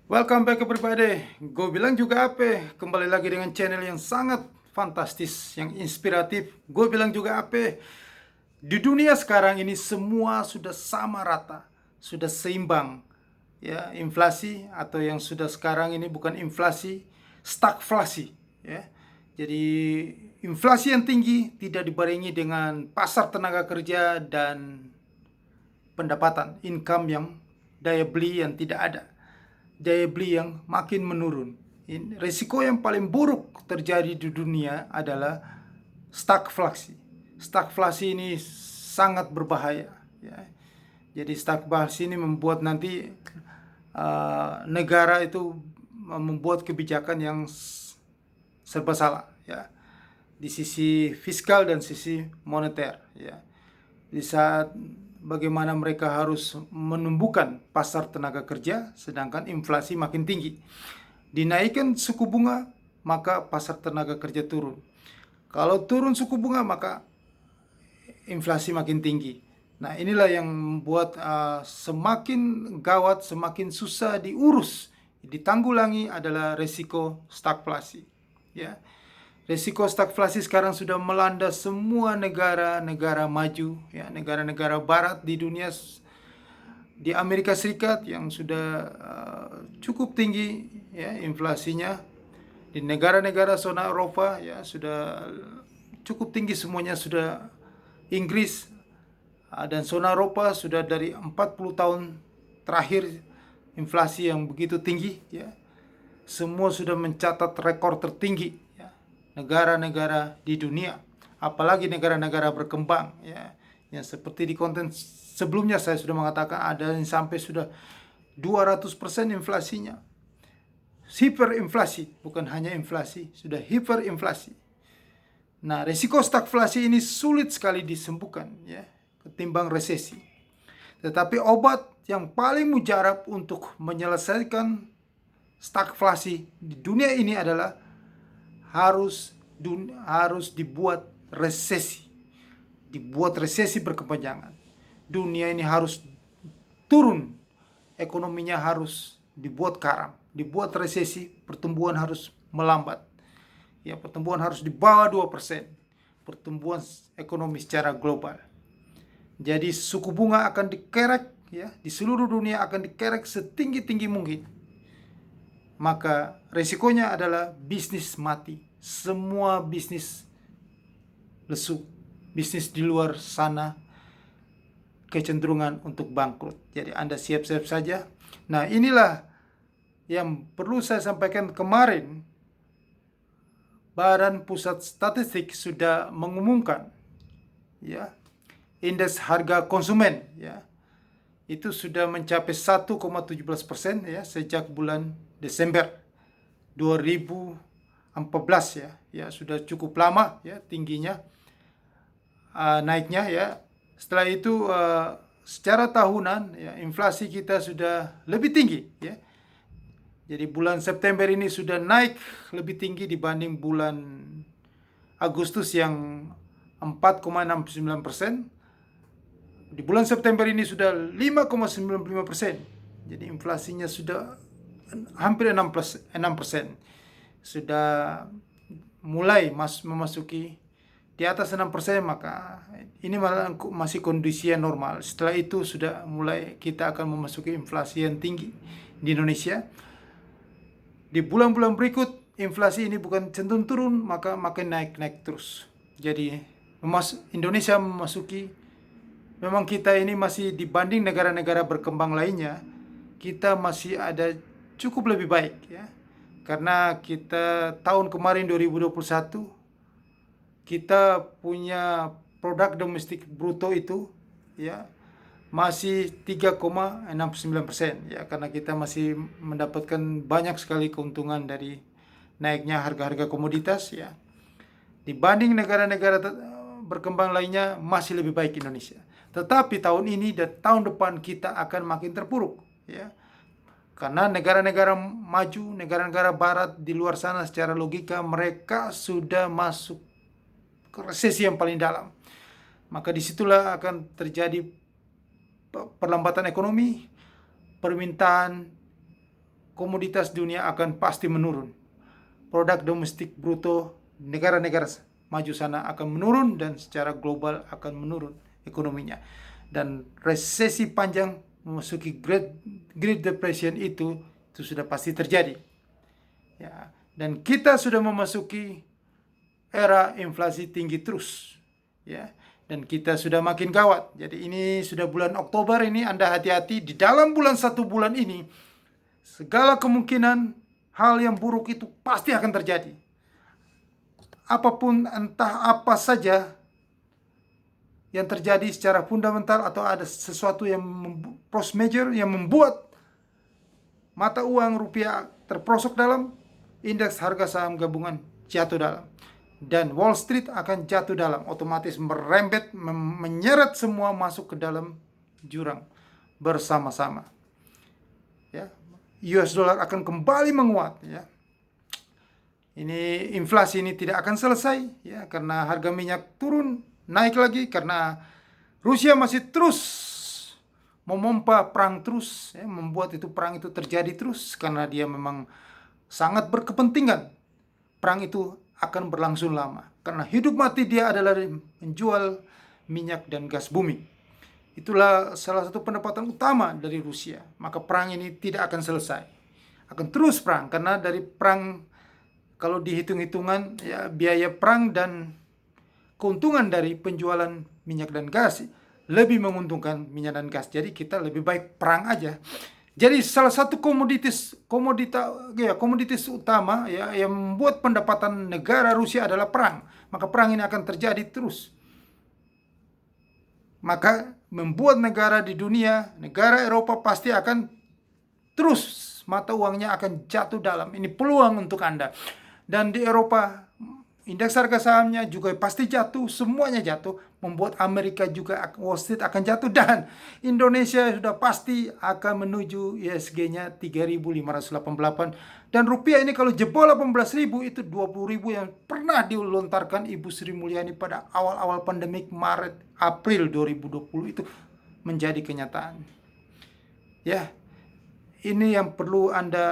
Welcome back everybody. Gue bilang juga apa? Kembali lagi dengan channel yang sangat fantastis, yang inspiratif. Gue bilang juga apa? Di dunia sekarang ini semua sudah sama rata, sudah seimbang. Ya, inflasi atau yang sudah sekarang ini bukan inflasi, stagflasi. Ya, jadi inflasi yang tinggi tidak dibarengi dengan pasar tenaga kerja dan pendapatan, income yang daya beli yang tidak ada, daya beli yang makin menurun. Risiko yang paling buruk terjadi di dunia adalah stagflasi. Stagflasi ini sangat berbahaya. Ya. Jadi stagflasi ini membuat nanti negara itu membuat kebijakan yang serba salah. Ya. Di sisi fiskal dan sisi moneter. Ya. Di saat bagaimana mereka harus menumbuhkan pasar tenaga kerja, sedangkan inflasi makin tinggi. Dinaikkan suku bunga, maka pasar tenaga kerja turun. Kalau turun suku bunga, maka inflasi makin tinggi. Nah, inilah yang membuat semakin gawat, semakin susah diurus, ditanggulangi adalah resiko stagflasi. Ya, resiko stagflasi sekarang sudah melanda semua negara-negara maju, ya, negara-negara barat di dunia. Di Amerika Serikat yang sudah cukup tinggi, ya, inflasinya. Di negara-negara zona Eropa, ya, sudah cukup tinggi semuanya. Sudah Inggris dan zona Eropa sudah dari 40 tahun terakhir inflasi yang begitu tinggi, ya. Semua sudah mencatat rekor tertinggi, ya, negara-negara di dunia, apalagi negara-negara berkembang, ya, yang seperti di konten sebelumnya saya sudah mengatakan ada yang sampai sudah 200% inflasinya. Hiperinflasi, bukan hanya inflasi, sudah hiperinflasi. Nah, risiko stagflasi ini sulit sekali disembuhkan, ya, ketimbang resesi. Tetapi obat yang paling mujarab untuk menyelesaikan stagflasi di dunia ini adalah harus dibuat resesi. Dibuat resesi berkepanjangan. Dunia ini harus turun, ekonominya harus dibuat karam, dibuat resesi, pertumbuhan harus melambat. Ya, pertumbuhan harus di bawah 2%. Pertumbuhan ekonomi secara global. Jadi suku bunga akan dikerek, ya, di seluruh dunia akan dikerek setinggi-tinggi mungkin. Maka resikonya adalah bisnis mati. Semua bisnis lesu. Bisnis di luar sana kecenderungan untuk bangkrut. Jadi Anda siap-siap saja. Nah, inilah yang perlu saya sampaikan kemarin. Badan Pusat Statistik sudah mengumumkan, ya, indeks harga konsumen, ya, itu sudah mencapai 1,17%, ya, sejak bulan Desember 2014, ya, sudah cukup lama, ya, tingginya, naiknya, ya. Setelah itu secara tahunan, ya, inflasi kita sudah lebih tinggi, ya. Jadi bulan September ini sudah naik lebih tinggi dibanding bulan Agustus yang 4,69%. Di bulan September ini sudah 5,95%. Jadi inflasinya sudah hampir 6%. Sudah mulai memasuki di atas 6%, maka ini malah masih kondisi yang normal. Setelah itu sudah mulai kita akan memasuki inflasi yang tinggi di Indonesia. Di bulan-bulan berikut inflasi ini bukan cenderung turun, maka makin naik terus. Jadi Indonesia memasuki, memang kita ini masih dibanding negara-negara berkembang lainnya, kita masih ada cukup lebih baik, ya. Karena kita tahun kemarin 2021 kita punya produk domestik bruto itu, ya, masih 3,69%, ya, karena kita masih mendapatkan banyak sekali keuntungan dari naiknya harga-harga komoditas, ya. Dibanding negara-negara berkembang lainnya masih lebih baik Indonesia. Tetapi tahun ini dan tahun depan kita akan makin terpuruk, ya. Karena negara-negara maju, negara-negara barat di luar sana secara logika mereka sudah masuk ke resesi yang paling dalam. Maka disitulah akan terjadi perlambatan ekonomi, permintaan komoditas dunia akan pasti menurun. Produk domestik bruto negara-negara maju sana akan menurun dan secara global akan menurun ekonominya. Dan resesi panjang memasuki Great Depression itu sudah pasti terjadi. Ya, dan kita sudah memasuki era inflasi tinggi terus. Ya, dan kita sudah makin gawat. Jadi ini sudah bulan Oktober ini, Anda hati-hati di dalam satu bulan ini segala kemungkinan hal yang buruk itu pasti akan terjadi. Apapun, entah apa saja yang terjadi secara fundamental atau ada sesuatu yang force major yang membuat mata uang rupiah terperosok dalam, indeks harga saham gabungan jatuh dalam, dan Wall Street akan jatuh dalam, otomatis merembet, menyeret semua masuk ke dalam jurang bersama-sama. Ya, US dollar akan kembali menguat. Ya, ini inflasi ini tidak akan selesai, ya, karena harga minyak turun, naik lagi karena Rusia masih terus memompa perang terus, ya, membuat itu perang itu terjadi terus karena dia memang sangat berkepentingan perang itu akan berlangsung lama. Karena hidup mati dia adalah menjual minyak dan gas bumi. Itulah salah satu pendapatan utama dari Rusia. Maka perang ini tidak akan selesai. Akan terus perang karena dari perang, kalau dihitung-hitungan, ya, biaya perang dan keuntungan dari penjualan minyak dan gas lebih menguntungkan minyak dan gas. Jadi kita lebih baik perang aja. Jadi salah satu komoditas utama, ya, yang membuat pendapatan negara Rusia adalah perang. Maka perang ini akan terjadi terus. Maka membuat negara di dunia, negara Eropa pasti akan terus mata uangnya akan jatuh dalam. Ini peluang untuk Anda. Dan di Eropa indeks harga sahamnya juga pasti jatuh, semuanya jatuh, membuat Amerika juga, Wall Street akan jatuh, dan Indonesia sudah pasti akan menuju ISG-nya 3.588, dan rupiah ini kalau jebol 18.000 itu 20.000 yang pernah dilontarkan Ibu Sri Mulyani pada awal-awal pandemik Maret April 2020 itu menjadi kenyataan. Ya, ini yang perlu Anda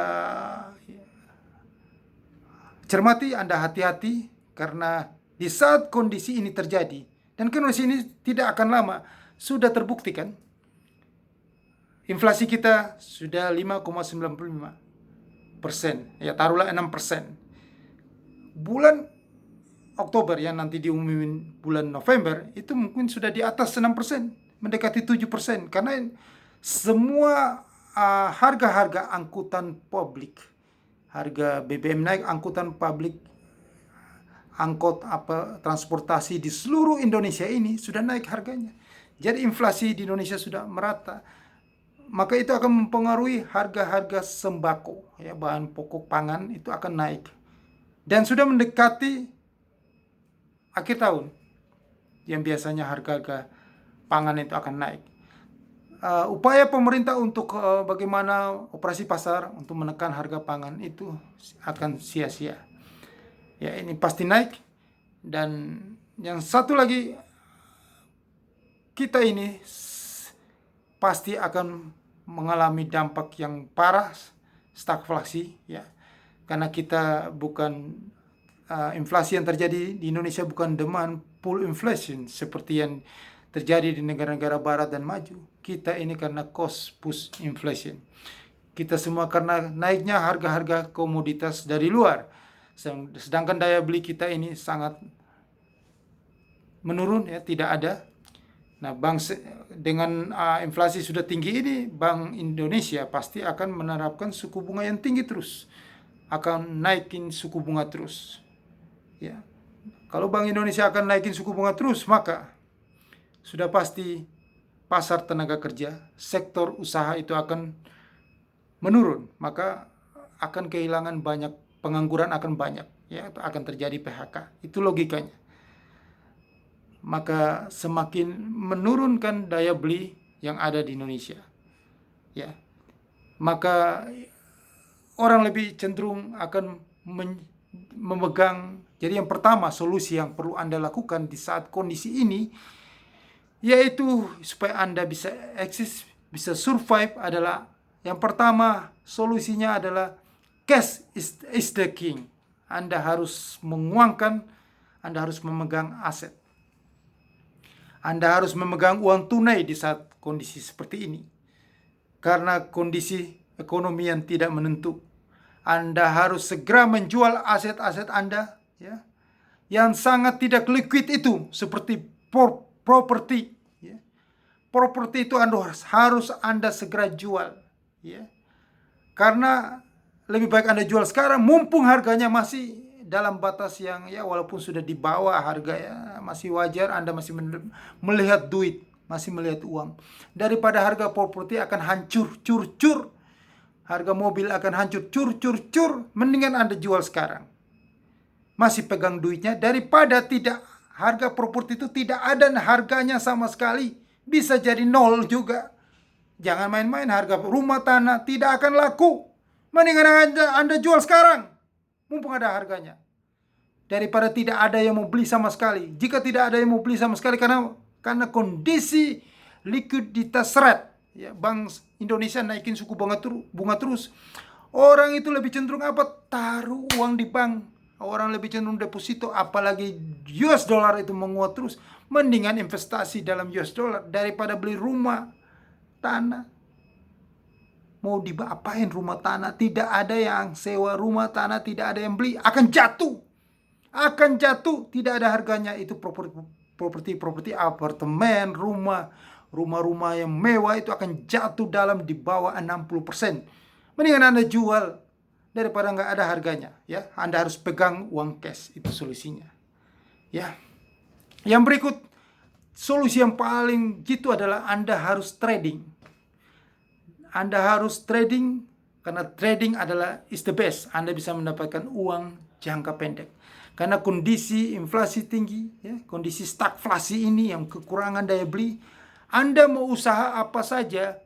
cermati, Anda hati-hati. Karena di saat kondisi ini terjadi, dan kondisi ini tidak akan lama, sudah terbuktikan. Inflasi kita sudah 5,95%, ya taruhlah 6%. Bulan Oktober yang nanti diumumin bulan November, itu mungkin sudah di atas 6%, mendekati 7%. Karena semua harga-harga angkutan publik, harga BBM naik, angkutan publik, angkot transportasi di seluruh Indonesia ini sudah naik harganya. Jadi inflasi di Indonesia sudah merata. Maka itu akan mempengaruhi harga-harga sembako, ya, bahan pokok pangan itu akan naik. Dan sudah mendekati akhir tahun yang biasanya harga-harga pangan itu akan naik. Upaya pemerintah untuk bagaimana operasi pasar untuk menekan harga pangan itu akan sia-sia. Ya, ini pasti naik. Dan yang satu lagi, kita ini pasti akan mengalami dampak yang parah, stagflasi, ya, karena kita bukan inflasi yang terjadi di Indonesia bukan demand pull inflation seperti yang terjadi di negara-negara barat dan maju. Kita ini karena cost push inflation. Kita semua karena naiknya harga-harga komoditas dari luar. Sedangkan daya beli kita ini sangat menurun, ya, tidak ada. Nah, dengan inflasi sudah tinggi ini, Bank Indonesia pasti akan menerapkan suku bunga yang tinggi terus, akan naikin suku bunga terus. Ya, kalau Bank Indonesia akan naikin suku bunga terus, maka sudah pasti pasar tenaga kerja, sektor usaha itu akan menurun, maka akan kehilangan banyak. Pengangguran akan banyak, ya, akan terjadi PHK. Itu logikanya. Maka semakin menurunkan daya beli yang ada di Indonesia, ya, maka orang lebih cenderung akan memegang. Jadi yang pertama, solusi yang perlu Anda lakukan di saat kondisi ini, yaitu supaya Anda bisa eksis, bisa survive, adalah Yang pertama, solusinya adalah cash is the king. Anda harus menguangkan, Anda harus memegang aset. Anda harus memegang uang tunai di saat kondisi seperti ini. Karena kondisi ekonomi yang tidak menentu. Anda harus segera menjual aset-aset Anda, ya, yang sangat tidak liquid itu, seperti properti. Ya. Properti itu harus Anda segera jual. Ya. Karena lebih baik Anda jual sekarang, mumpung harganya masih dalam batas yang ya walaupun sudah di bawah harga ya masih wajar, Anda masih melihat duit, masih melihat uang. Daripada harga properti akan hancur cur-cur, harga mobil akan hancur cur-cur-cur, mendingan Anda jual sekarang. Masih pegang duitnya daripada tidak, harga properti itu tidak ada harganya sama sekali, bisa jadi nol juga. Jangan main-main, harga rumah tanah tidak akan laku. Mendingan Anda jual sekarang, mumpung ada harganya. Daripada tidak ada yang mau beli sama sekali. Jika tidak ada yang mau beli sama sekali karena kondisi likuiditas seret, ya, Bank Indonesia naikin suku bunga terus. Orang itu lebih cenderung apa? Taruh uang di bank. Orang lebih cenderung deposito, apalagi US dollar itu menguat terus. Mendingan investasi dalam US dollar daripada beli rumah, tanah. Mau diapain rumah tanah? Tidak ada yang sewa rumah tanah, tidak ada yang beli. Akan jatuh. Akan jatuh. Tidak ada harganya. Itu properti apartemen, rumah yang mewah itu akan jatuh di bawah 60%. Mendingan Anda jual daripada nggak ada harganya. Ya, Anda harus pegang uang cash. Itu solusinya. Ya. Yang berikut, solusi yang paling gitu adalah Anda harus trading. Anda harus trading, karena trading is the best. Anda bisa mendapatkan uang jangka pendek. Karena kondisi inflasi tinggi, ya, kondisi stagflasi ini yang kekurangan daya beli, Anda mau usaha apa saja,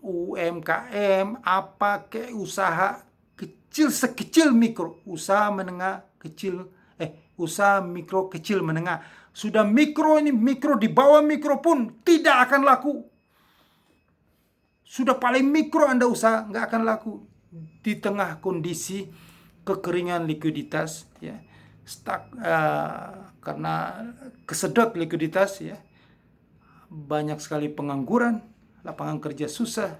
UMKM, apa ke usaha kecil sekecil mikro, usaha menengah kecil, usaha mikro kecil menengah. Sudah mikro ini, mikro di bawah mikro pun tidak akan laku. Sudah paling mikro Anda usaha, nggak akan laku. Di tengah kondisi kekeringan likuiditas, ya, karena kesedot likuiditas, ya, banyak sekali pengangguran, lapangan kerja susah,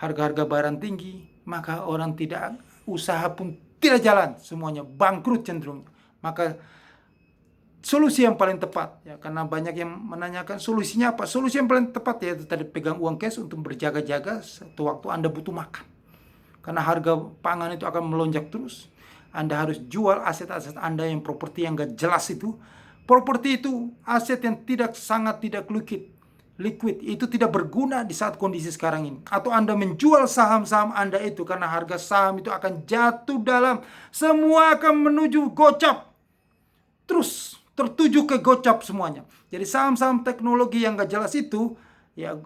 harga-harga barang tinggi, maka orang tidak, usaha pun tidak jalan, semuanya bangkrut cenderung. Maka solusi yang paling tepat, ya, karena banyak yang menanyakan solusinya apa. Solusi yang paling tepat yaitu tadi pegang uang cash untuk berjaga-jaga sewaktu Anda butuh makan. Karena harga pangan itu akan melonjak terus. Anda harus jual aset-aset Anda yang properti yang gak jelas itu. Properti itu aset yang sangat tidak liquid. Itu tidak berguna di saat kondisi sekarang ini. Atau Anda menjual saham-saham Anda itu karena harga saham itu akan jatuh dalam. Semua akan menuju gocap. Terus tertuju ke gocap semuanya. Jadi saham-saham teknologi yang gak jelas itu, ya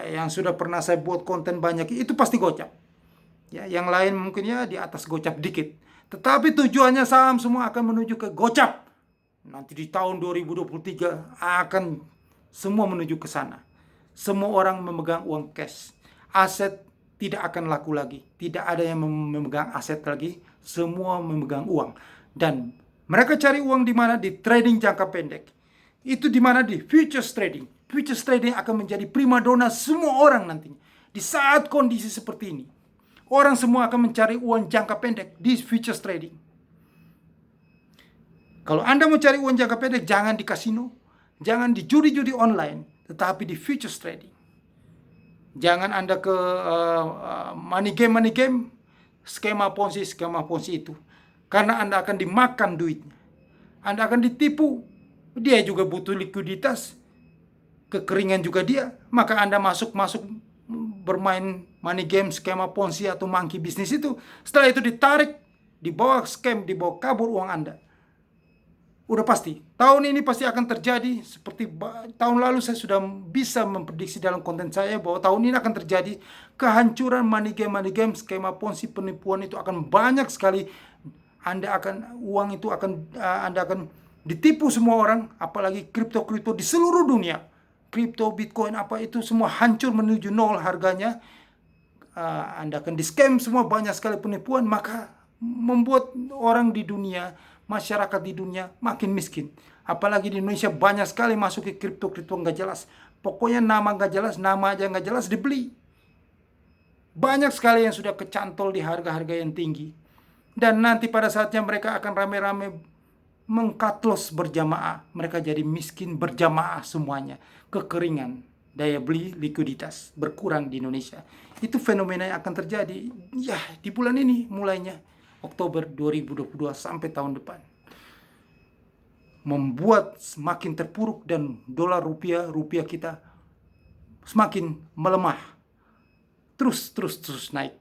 yang sudah pernah saya buat konten banyak, itu pasti gocap. Ya, yang lain mungkin ya di atas gocap dikit. Tetapi tujuannya saham semua akan menuju ke gocap. Nanti di tahun 2023 akan semua menuju ke sana. Semua orang memegang uang cash. Aset tidak akan laku lagi. Tidak ada yang memegang aset lagi. Semua memegang uang. Dan mereka cari uang di mana? Di trading jangka pendek. Itu di mana? Di futures trading. Futures trading akan menjadi primadona semua orang nantinya. Di saat kondisi seperti ini, orang semua akan mencari uang jangka pendek di futures trading. Kalau Anda mau cari uang jangka pendek, jangan di kasino, jangan di judi-judi online, tetapi di futures trading. Jangan Anda ke money game, skema ponzi itu. Karena Anda akan dimakan duitnya. Anda akan ditipu. Dia juga butuh likuiditas. Kekeringan juga dia. Maka Anda masuk bermain money game, skema ponzi atau monkey bisnis itu. Setelah itu ditarik, dibawa scam, dibawa kabur uang Anda. Udah pasti. Tahun ini pasti akan terjadi. Seperti tahun lalu saya sudah bisa memprediksi dalam konten saya bahwa tahun ini akan terjadi kehancuran money game, skema ponzi, penipuan itu akan banyak sekali. Anda akan ditipu semua orang, apalagi kripto di seluruh dunia. kripto, Bitcoin, apa itu semua hancur menuju nol harganya. Anda akan di-scam semua, banyak sekali penipuan, maka membuat orang di dunia, masyarakat di dunia makin miskin. Apalagi di Indonesia banyak sekali masuk ke kripto nggak jelas. Pokoknya nama nggak jelas, nama aja nggak jelas dibeli. Banyak sekali yang sudah kecantol di harga-harga yang tinggi. Dan nanti pada saatnya mereka akan rame-rame mengkatlos berjamaah. Mereka jadi miskin berjamaah semuanya. Kekeringan, daya beli, likuiditas berkurang di Indonesia. Itu fenomena yang akan terjadi ya di bulan ini mulainya. Oktober 2022 sampai tahun depan. Membuat semakin terpuruk dan dolar rupiah kita semakin melemah. Terus naik.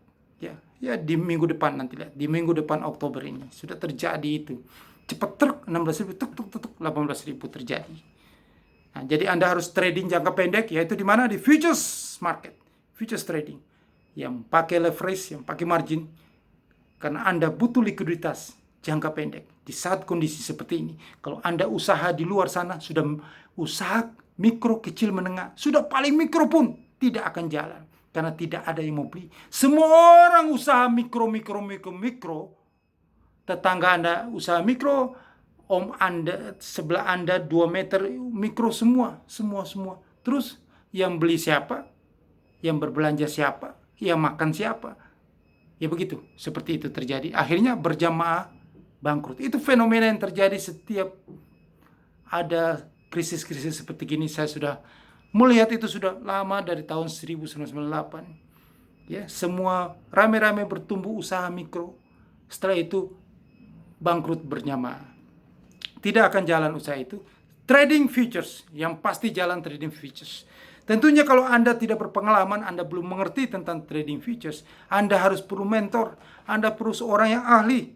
Ya di minggu depan nanti lihat. Di minggu depan Oktober ini sudah terjadi itu. Cepat truk 16.000, tuk 18.000 terjadi. Nah, jadi Anda harus trading jangka pendek, yaitu di mana? Di futures market, futures trading. Yang pakai leverage, yang pakai margin. Karena Anda butuh likuiditas jangka pendek. Di saat kondisi seperti ini, kalau Anda usaha di luar sana, sudah usaha mikro, kecil, menengah, sudah paling mikro pun tidak akan jalan. Karena tidak ada yang mau beli. Semua orang usaha mikro. Tetangga Anda usaha mikro, om Anda, sebelah Anda 2 meter mikro semua. Terus yang beli siapa? Yang berbelanja siapa? Yang makan siapa? Ya begitu, seperti itu terjadi. Akhirnya berjamaah bangkrut. Itu fenomena yang terjadi setiap ada krisis-krisis seperti gini. Saya sudah melihat itu sudah lama, dari tahun 1998. Ya, semua rame-rame bertumbuh usaha mikro. Setelah itu bangkrut berjamaah. Tidak akan jalan usaha itu. Trading futures, yang pasti jalan trading futures. Tentunya kalau Anda tidak berpengalaman, Anda belum mengerti tentang trading futures, Anda harus perlu mentor, Anda perlu seorang yang ahli,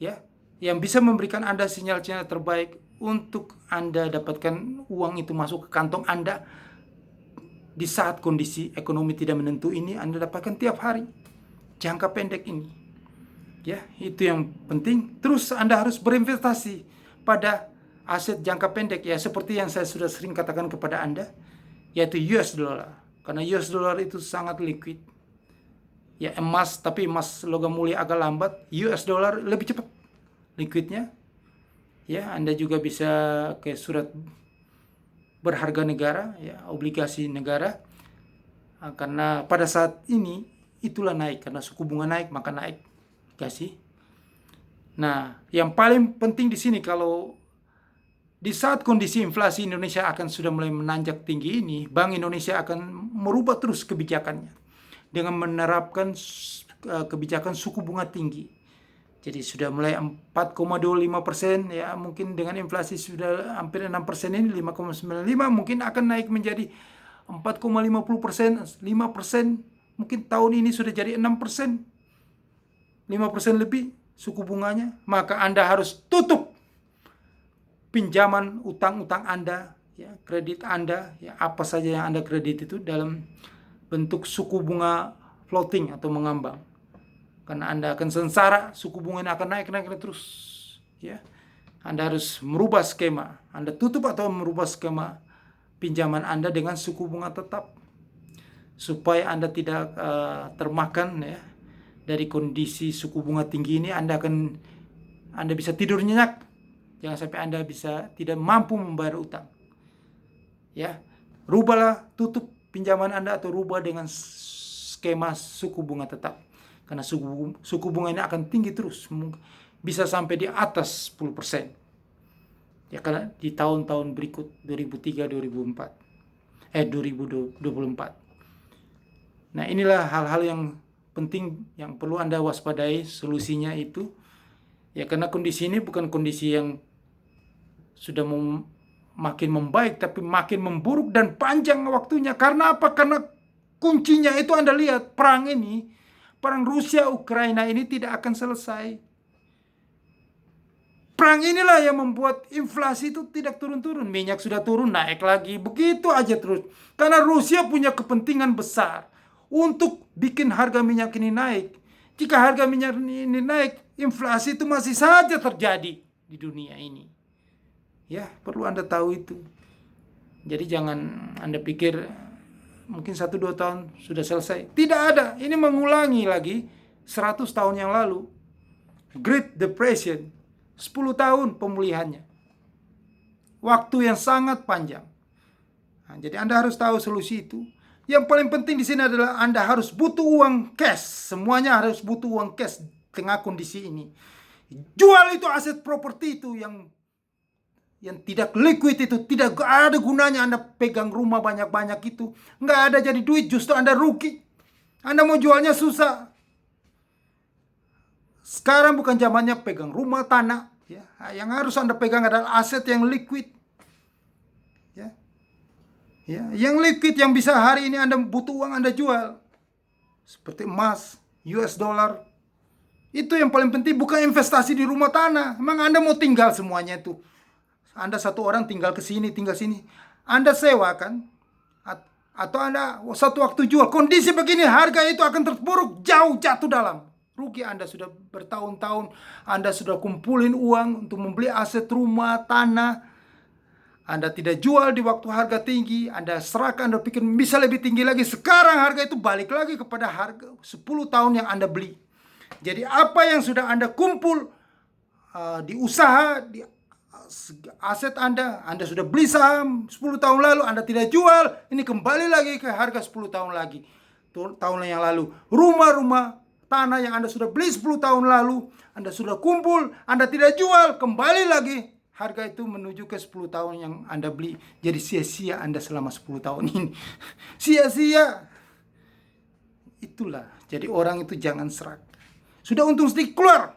ya, yang bisa memberikan Anda sinyal-sinyal terbaik untuk Anda dapatkan uang itu masuk ke kantong Anda di saat kondisi ekonomi tidak menentu ini. Anda dapatkan tiap hari jangka pendek ini, ya, itu yang penting. Terus Anda harus berinvestasi pada aset jangka pendek, ya, seperti yang saya sudah sering katakan kepada Anda, yaitu US dollar. Karena US dollar itu sangat liquid. Ya, emas, tapi emas logam mulia agak lambat. US dollar lebih cepat liquidnya. Ya, Anda juga bisa ke surat berharga negara, ya, obligasi negara. Karena pada saat ini itulah naik, karena suku bunga naik maka naik obligasi. Nah, yang paling penting di sini, kalau di saat kondisi inflasi Indonesia akan sudah mulai menanjak tinggi ini, Bank Indonesia akan merubah terus kebijakannya dengan menerapkan kebijakan suku bunga tinggi. Jadi sudah mulai 4,25%, ya, mungkin dengan inflasi sudah hampir 6% ini, 5,95, mungkin akan naik menjadi 4,50%, 5%, mungkin tahun ini sudah jadi 6%, 5% lebih suku bunganya. Maka Anda harus tutup pinjaman utang-utang Anda, ya, kredit Anda, ya, apa saja yang Anda kredit itu dalam bentuk suku bunga floating atau mengambang. Karena Anda akan sengsara, suku bunga ini akan naik terus, ya. Anda harus merubah skema. Anda tutup atau merubah skema pinjaman Anda dengan suku bunga tetap, supaya Anda tidak termakan, ya, dari kondisi suku bunga tinggi ini. Anda bisa tidur nyenyak. Jangan sampai Anda bisa tidak mampu membayar utang. Ya, rubahlah, tutup pinjaman Anda atau rubah dengan skema suku bunga tetap. Karena suku bunga ini akan tinggi terus, bisa sampai di atas 10%. Ya, karena di tahun-tahun berikut 2003, 2024. Nah, inilah hal-hal yang penting yang perlu Anda waspadai. Solusinya itu, ya, karena kondisi ini bukan kondisi yang sudah makin membaik, tapi makin memburuk dan panjang waktunya. Karena apa? Karena kuncinya itu Anda lihat, perang Rusia Ukraina ini tidak akan selesai. Perang inilah yang membuat inflasi itu tidak turun-turun. Minyak sudah turun, naik lagi, begitu aja terus. Karena Rusia punya kepentingan besar untuk bikin harga minyak ini naik. Jika harga minyak ini naik, inflasi itu masih saja terjadi di dunia ini. Ya, perlu Anda tahu itu. Jadi jangan Anda pikir mungkin 1-2 tahun sudah selesai. Tidak ada. Ini mengulangi lagi 100 tahun yang lalu. Great Depression. 10 tahun pemulihannya. Waktu yang sangat panjang. Nah, jadi Anda harus tahu solusi itu. Yang paling penting di sini adalah Anda harus butuh uang cash. Semuanya harus butuh uang cash tengah kondisi ini. Jual itu aset properti itu yang tidak liquid itu, tidak ada gunanya Anda pegang rumah banyak-banyak itu. Nggak ada jadi duit, justru Anda rugi. Anda mau jualnya susah. Sekarang bukan zamannya pegang rumah, tanah. Ya. Yang harus Anda pegang adalah aset yang liquid. Ya. Ya. Yang liquid yang bisa hari ini Anda butuh uang Anda jual. Seperti emas, US dollar. Itu yang paling penting, bukan investasi di rumah tanah. Memang Anda mau tinggal semuanya itu. Anda satu orang tinggal ke sini, tinggal sini. Anda sewa kan? Atau Anda satu waktu jual. Kondisi begini, harga itu akan terpuruk, jauh jatuh dalam. Rugi Anda sudah bertahun-tahun. Anda sudah kumpulin uang untuk membeli aset rumah, tanah. Anda tidak jual di waktu harga tinggi. Anda serahkan, Anda pikir bisa lebih tinggi lagi. Sekarang harga itu balik lagi kepada harga 10 tahun yang Anda beli. Jadi apa yang sudah Anda kumpul di usaha, di aset Anda sudah beli saham 10 tahun lalu, Anda tidak jual, ini kembali lagi ke harga 10 tahun lagi. Tahun yang lalu. Rumah-rumah, tanah yang Anda sudah beli 10 tahun lalu, Anda sudah kumpul, Anda tidak jual, kembali lagi. Harga itu menuju ke 10 tahun yang Anda beli. Jadi sia-sia Anda selama 10 tahun ini. Sia-sia. Itulah. Jadi orang itu jangan serak. Sudah untung sedikit, keluar.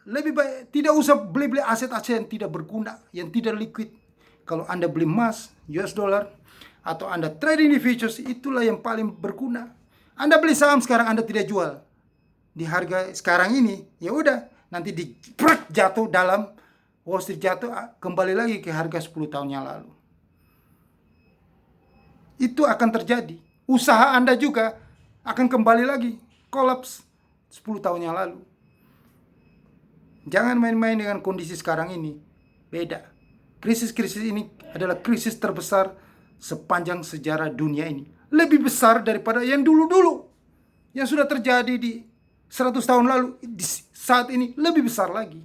Lebih baik tidak usah beli-beli aset-aset yang tidak berguna, yang tidak liquid. Kalau Anda beli emas, US dollar, atau Anda trading di futures, itulah yang paling berguna. Anda beli saham sekarang, Anda tidak jual di harga sekarang ini, ya udah, nanti jatuh dalam Wall Street, jatuh kembali lagi ke harga 10 tahun yang lalu. Itu akan terjadi. Usaha Anda juga akan kembali lagi kolaps 10 tahun yang lalu. Jangan main-main dengan kondisi sekarang ini. Beda. Krisis-krisis ini adalah krisis terbesar sepanjang sejarah dunia ini. Lebih besar daripada yang dulu-dulu. Yang sudah terjadi di 100 tahun lalu. Di saat ini lebih besar lagi.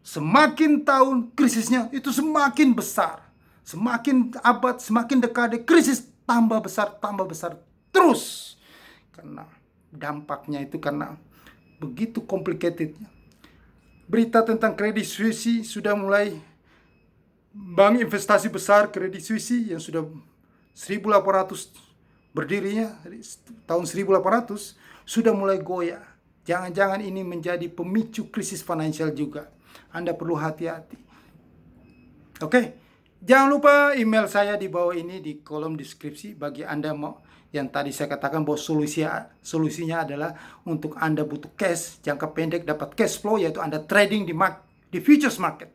Semakin tahun krisisnya itu semakin besar. Semakin abad, semakin dekade, krisis tambah besar terus. Karena dampaknya itu karena begitu complicatednya. Berita tentang Credit Suisse sudah mulai, bank investasi besar Credit Suisse yang sudah 1800 berdirinya, tahun 1800 sudah mulai goyah. Jangan-jangan ini menjadi pemicu krisis finansial juga. Anda perlu hati-hati. Oke, jangan lupa email saya di bawah ini di kolom deskripsi bagi Anda yang tadi saya katakan bahwa solusinya adalah untuk Anda butuh cash jangka pendek, dapat cash flow, yaitu Anda trading di futures market.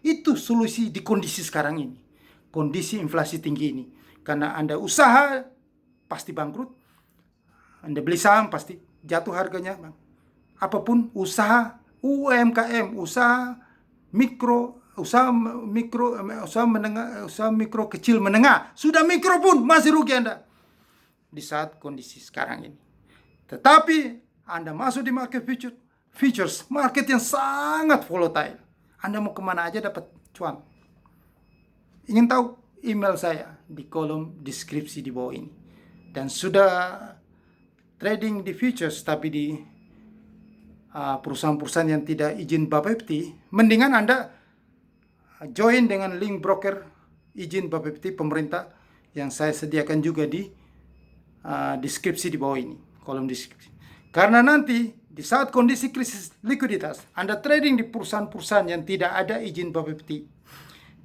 Itu solusi di kondisi sekarang ini, kondisi inflasi tinggi ini. Karena Anda usaha pasti bangkrut, Anda beli saham pasti jatuh harganya. Apapun usaha UMKM, usaha mikro, usaha mikro kecil menengah, sudah mikro pun masih rugi Anda di saat kondisi sekarang ini. Tetapi Anda masuk di market futures, market yang sangat volatile. Anda mau kemana aja dapat cuan. Ingin tahu? Email saya di kolom deskripsi di bawah ini. Dan sudah trading di futures tapi di perusahaan-perusahaan yang tidak izin Bapepti, mendingan Anda join dengan link broker izin Bapepti pemerintah yang saya sediakan juga di deskripsi di bawah ini, kolom deskripsi. Karena nanti di saat kondisi krisis likuiditas, Anda trading di perusahaan-perusahaan yang tidak ada izin Bapepti,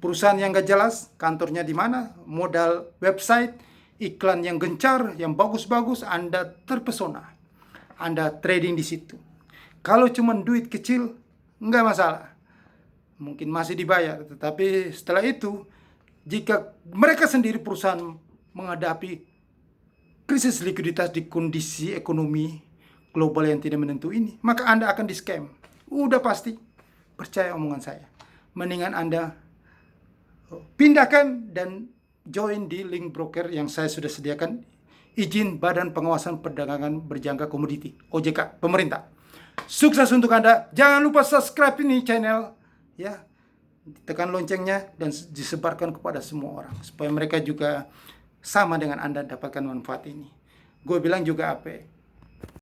perusahaan yang gak jelas kantornya di mana, modal website, iklan yang gencar, yang bagus-bagus, Anda terpesona. Anda trading di situ. Kalau cuma duit kecil, nggak masalah, mungkin masih dibayar. Tetapi setelah itu, jika mereka sendiri perusahaan menghadapi krisis likuiditas di kondisi ekonomi global yang tidak menentu ini, maka Anda akan di-scam. Udah pasti. Percaya omongan saya. Mendingan Anda pindahkan dan join di link broker yang saya sudah sediakan, izin Badan Pengawasan Perdagangan Berjangka Komoditi, OJK, pemerintah. Sukses untuk Anda. Jangan lupa subscribe ini channel, ya. Tekan loncengnya dan disebarkan kepada semua orang supaya mereka juga sama dengan Anda dapatkan manfaat ini. Gue bilang juga apa?